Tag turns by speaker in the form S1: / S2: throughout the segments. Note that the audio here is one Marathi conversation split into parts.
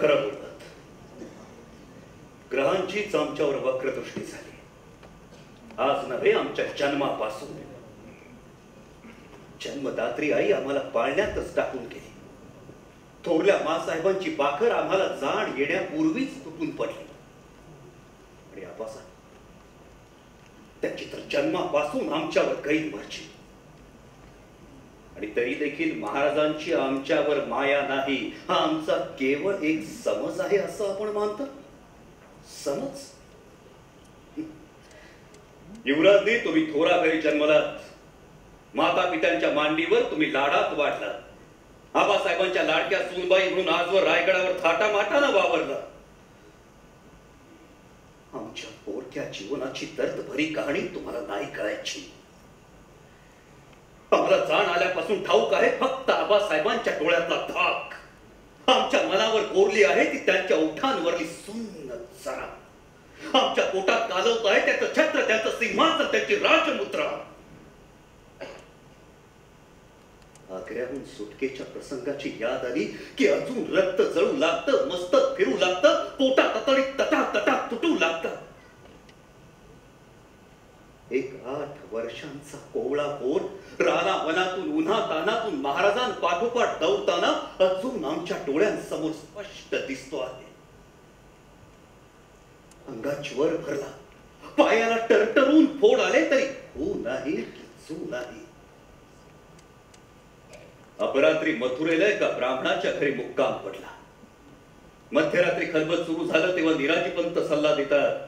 S1: खरं बोललात. ग्रहांचीच आमच्यावर वक्रदृष्टी झाली. आज नव्हे, आमच्या जन्मापासून. जन्मदात्री आई आम्हाला पाळण्यातच टाकून गेली. थोरल्या मासाहेबांची बाखर आम्हाला जाण येण्यापूर्वीच तुटून पडली. आणि आबासाहेब, त्याची तर जन्मापासून आमच्यावर गैर मर्जी. आणि तरी देखील महाराजांची आमच्यावर माया नाही, हा आमचा केवळ एक समज आहे असं आपण मानतो. समज. युवराजने तुम्ही थोरा घरी जन्मलात. माता पित्यांच्या मांडीवर तुम्ही लाडात वाढलात. आबासाहेबांच्या लाडक्या सूनबाई म्हणून आजवर रायगडावर थाटामाटानं वावरला. आमच्या पोरक्या जीवनाची दर्दभरी कहाणी तुम्हाला नाही कळायची. आम्हाला जाण आल्यापासून ठाऊक आहे फक्त आबासाहेबांच्या डोळ्यातला धाक. आमच्या मनावर कोरली आहे ती त्यांच्या ओठांवरली सुन्न जरा. आमच्या पोटात कालवत आहे त्याचं छत्र, त्याचं सिंहासन, त्याची राजमुद्रा. आग्र्याहून सुटकेच्या प्रसंगाची याद आली की अजून रक्त जळू लागतं, मस्तक फिरू लागतं, पोटात ततडीत तटा तटा तुटू लागतं. एक 8 वर्षांचा कोवळा पोर राणा वनातून उन्हा तानातून महाराजांपाठोपाठ दौडताना अजून आमच्या डोळ्यांसमोर स्पष्ट दिसतो आहे. अंगात ज्वर भरला, पायाला टरटरून फोड आले तरी हो नाही की चू नाही. अपरात्री मथुरेला एका ब्राह्मणाच्या घरी मुक्काम पडला. मध्यरात्री खलबत सुरू झालं तेव्हा निराजीपंत सल्ला देतात,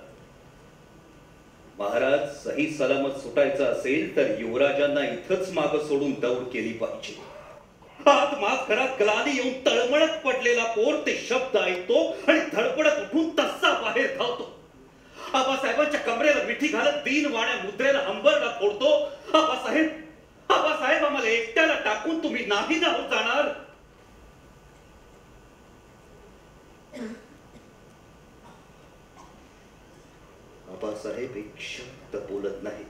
S1: महाराज सही सलामत सुटायचं असेल तर युवराजांना इथंच माग सोडून दौड केली पाहिजे. आत माग घरात गलानी येऊन तळमळत पडलेला पोर ते शब्द ऐकतो आणि धडपडत उठून तसा बाहेर धावतो. आबासाहेबांच्या कमरेला मिठी घालत दीन वाण्या मुद्रेला हंबरडा फोडतो. आबासाहेब, आबासाहेब, आम्हाला एकट्याला टाकून तुम्ही नाही ना हो जाणार. आबासाहेब एक शब्द बोलत नाही.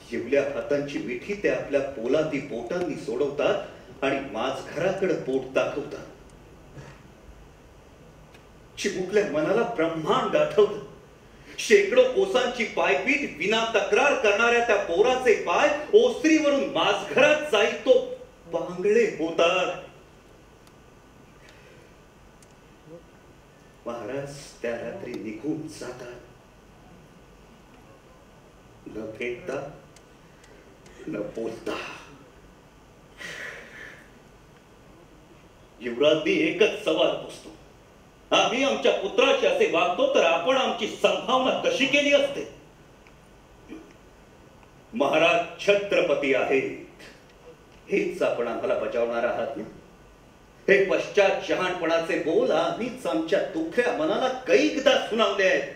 S1: शिवल्या हातांची मिठी ते आपल्या पोलादी बोटांनी सोडवतात आणि माझ घराकडे बोट दाखवतात. चिमुकल्या मनाला ब्रह्मांड आठवलं. शेकडो कोसांची पायपीट विना तक्रार करणाऱ्या त्या पोराचे पाय ओसरीवरून माझघरात जाई तो बांगळे होतात. महाराज त्या रात्री निघून जातात. न भेटता न बोलता. युवराजनी एकच सवाल पुसतो, आम्ही आमच्या पुत्राशी असे वागतो तर आपण आमची संभावना कशी केली असते. महाराज छत्रपती आहेत हेच आपण आम्हाला बजावणार आहात ना. हे पश्चात शहाणपणाचे बोल आम्हीच आमच्या दुःख्या मनाला कैकदा सुनावले आहेत.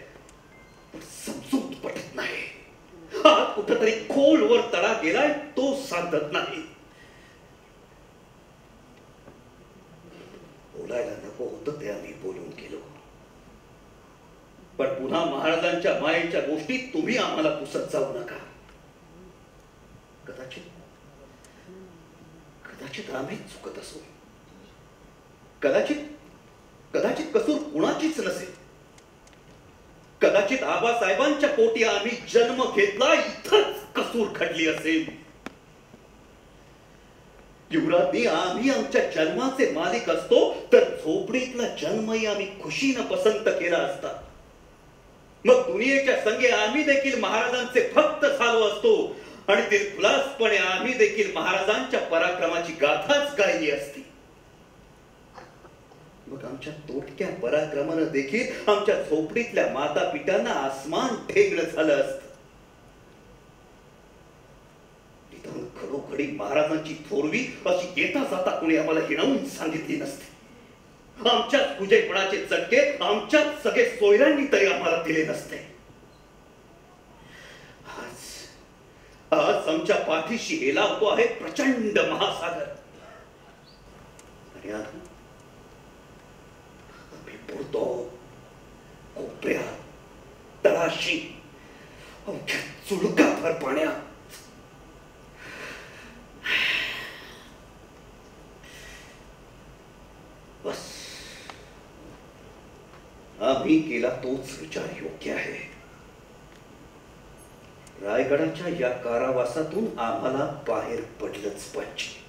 S1: समजूत पटत नाही. आत कुठेतरी खोलवर तडा गेलाय तो सांगत नाही. बोलायला नको होतं ते आम्ही बोलून गेलो. पण पुन्हा महाराजांच्या मायेच्या गोष्टी तुम्ही आम्हाला पुसत जाऊ नका. कदाचित आम्ही चुकत असू. कदाचित कसूर कुणाचीच नसेल. कदाचित आबासाहेबांच्या पोटी आम्ही जन्म घेतला इथंच कसूर घडली असेल. युवराजनी आम्ही आमच्या जन्माचे मालिक असतो तर झोपडीतला जन्मही आम्ही खुशीनं पसंत केला असता. मग दुनियेच्या संगे आम्ही देखील महाराजांचे भक्त झालो असतो आणि दिलखुलासपणे आम्ही देखील महाराजांच्या पराक्रमाची गाथाच गायली असती. मग आमच्या तोटक्या पराक्रमानं देखील आमच्या झोपडीतल्या माता पित्यांना आसमान ठेंगणं झालं असतं. निदान खरोखरी महाराजांची थोरवी अशी येता जाता कोणी आम्हाला हिणवून सांगितली नसती. आमच्याच कुजेपणाचे चटके आमच्याच सगळे सोयऱ्यांनी तरी आम्हाला दिले नसते. आज आमच्या पाठीशी हेलावतो आहे प्रचंड महासागर. आणि आम्ही बुडतो कोपऱ्यात तळाशी अवघ्या चुळकाभर पाण्यात. बस आम्ही केला तोच विचार योग्य आहे. रायगडाच्या या कारावासातून आम्हाला बाहेर पडलंच पाहिजे.